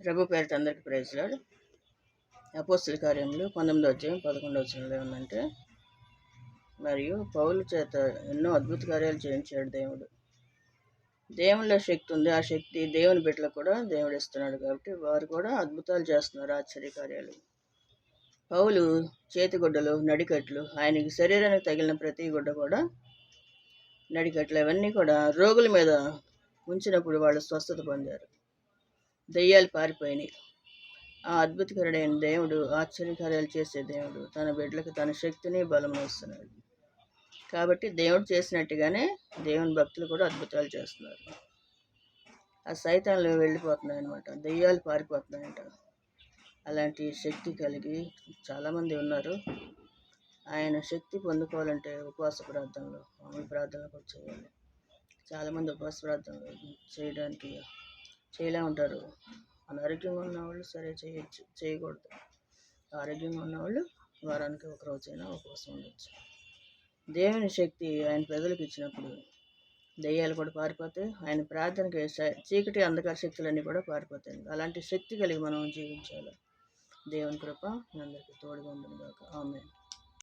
ప్రభు పేరిట అందరికీ praise lord. అపోస్తల కార్యములు 19:11 ఏమందంటే, మరియు పౌలు చేత ఎన్నో అద్భుత కార్యాలు చేయించాడు దేవుడు. దేవునిలో శక్తి ఉంది. ఆ శక్తి దేవుని బిడ్డలకు కూడా దేవుడు ఇస్తున్నాడు కాబట్టి వారు కూడా అద్భుతాలు చేస్తున్నారు, ఆశ్చర్యకార్యాలు. పౌలు చేతిగుడ్డలు, నడికట్లు, ఆయనకి శరీరానికి తగిలిన ప్రతి గుడ్డ కూడా నడికట్లు అవన్నీ కూడా రోగుల మీద ఉంచినప్పుడు వాళ్ళు స్వస్థత పొందారు, దెయ్యాలు పారిపోయినాయి. ఆ అద్భుతకరుడైన దేవుడు, ఆశ్చర్యకార్యాలు చేసే దేవుడు తన బిడ్డలకు తన శక్తిని బలం ఇస్తున్నాడు. కాబట్టి దేవుడు చేసినట్టుగానే దేవుని భక్తులు కూడా అద్భుతాలు చేస్తున్నారు. ఆ సైతాన్లు వెళ్ళిపోతున్నాయి అన్నమాట, దెయ్యాలు పారిపోతున్నాయంట. అలాంటి శక్తి కలిగి చాలామంది ఉన్నారు. ఆయన శక్తి పొందుకోవాలంటే ఉపవాస ప్రార్థనలు, మామూలు ప్రార్థనలు కూడా చేయాలి. చాలామంది ఉపవాస ప్రార్థనలు చేయలే ఉంటారు. అనారోగ్యంగా ఉన్నవాళ్ళు సరే చేయకూడదు. ఆరోగ్యంగా ఉన్నవాళ్ళు వారానికి ఒక రోజైనా ఉపవాసం ఉండొచ్చు. దేవుని శక్తి ఆయన ప్రజలకు ఇచ్చినప్పుడు దెయ్యాలు కూడా పారిపోతాయి. ఆయన ప్రార్థనకి చీకటి అంధకార శక్తులన్నీ కూడా పారిపోతాయి. అలాంటి శక్తి కలిగి మనం జీవించాలి. దేవుని కృప అందరికీ తోడుగా ఉండును గాక. ఆమేన్.